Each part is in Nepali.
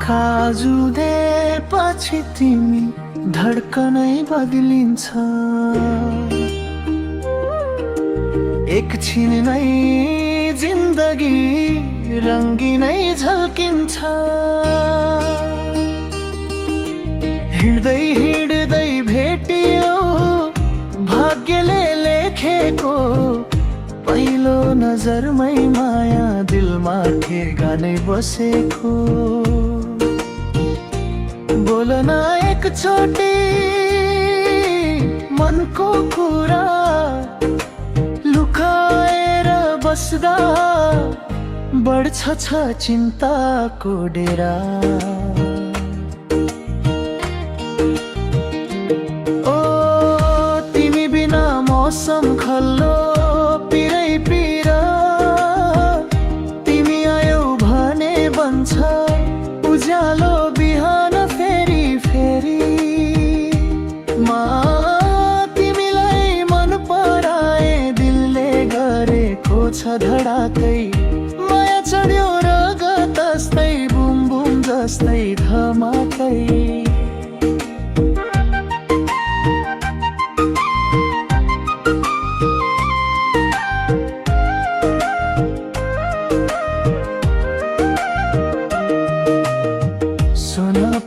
काजुदेपछि तिमी धड्कनै बदलिन्छ, एकछिन नै जिन्दगी रङ्गिनै झल्किन्छ। हिँड्दै हिँड्दै भेटियो भाग्यले लेखेको, पहिलो नजरमै माया दिलमा ठेगानै बसेको। बोल न एकचोटि मनको कुरा, लुकाएर बस्दा बढ्छ चिन्ताको डेरा। ओ तिमी बिना मौसम खल्लो पिरै पिरा, तिमी आयौ भने बन्छ उज्यालो बिहान फेरि फेरि। तिमीलाई मन पराए दिलले गरेको छ धडाकै, माया चढ्यो रगत जस्तै बुम बुम जस्तै धमाकै।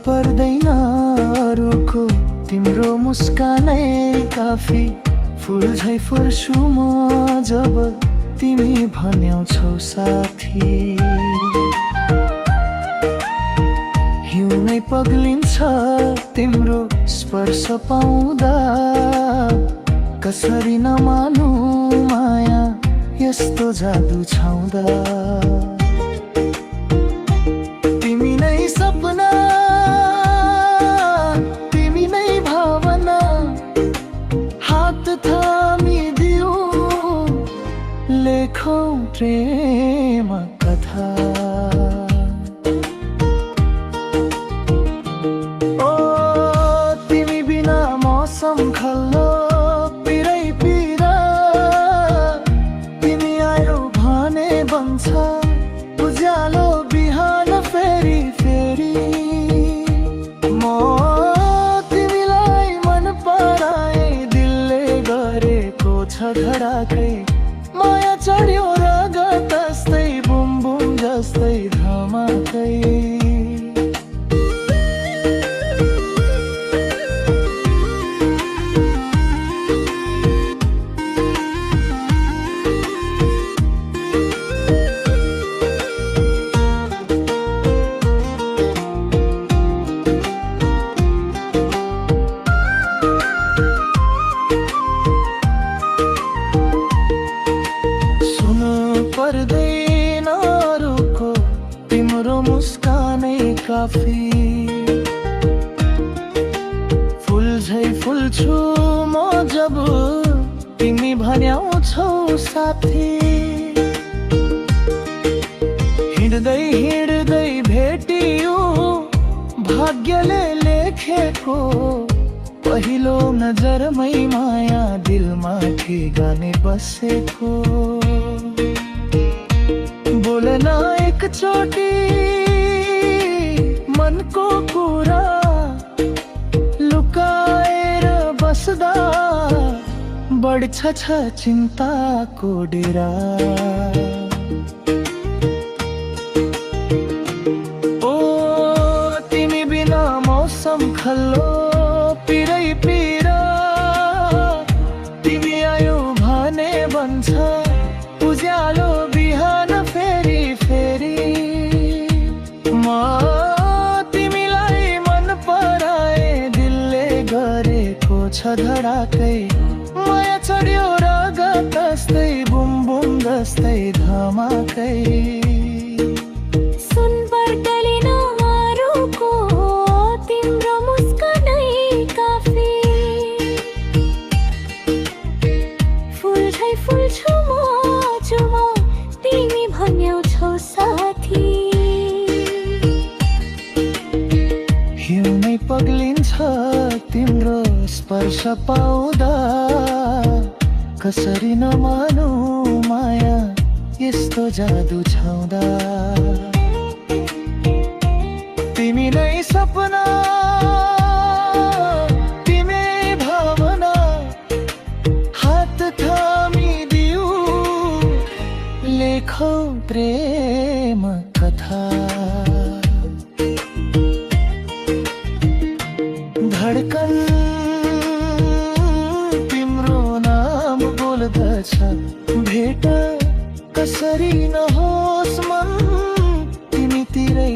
पर्दैन अरूको तिम्रो मुस्कानै काफी, फुल झै फुर्छु म जब तिमी भन्यौ छौ साथी। हिउँ नै पग्लिन्छ तिम्रो स्पर्श पाउँदा, कसरी नमानु माया यस्तो जादु छाउँदा। तिमी नै सपना लेखौं प्रेम कथा। ओ तिमी बिना मौसम खल्लो पिरै पिरा, तिमी आयौ भने बन्छ उज्यालो बिहान फेरि फेरि। म तिमीलाई मन पराए दिलले गरेको छ धडाकै, माया चढ्यो रगत जस्तै बुम बुम जस्तै धमाकै। पर्दैन अरूको तिम्रो मुस्कानै काफी, फुल झै फुल्छु म जब तिमी भन्यौ छौ साथी। हिँड्दै हिँड्दै भेटियो भाग्यले लेखेको, पहिलो नजरमै माया दिलमा ठेगानै बसेको। बोल न एकचोटि मनको कुरा, लुकाएर बस्दा बढ्छ चिन्ताको डेरा। ओ तिमी बिना मौसम खल्लो पिरै पिरा, तिमी आयौ भने बन्छ उज्यालो बिहान फेरि फेरि। म तिमीलाई मन पराए दिलले गरेको छ धडाकै, माया चढ्यो रगत जस्तै बुम बुम जस्तै धमाकै। तिम्रो मुस्कानै काफी, फुल झै फुल्छु म जब तिमी भन्यौ छौ साथी। हिउँ नै पग्लिन्छ तिम्रो स्पर्श पाउँदा, कसरी नमानु माया यस्तो जादु छाउँदा। तिमी सपना तिमी भावना हात थामी दिऊ लेखौ प्रेम कथा धडकन तिम्रो नाम बोल्दछ भेट कसरी नहोस् मन तिमीतिरै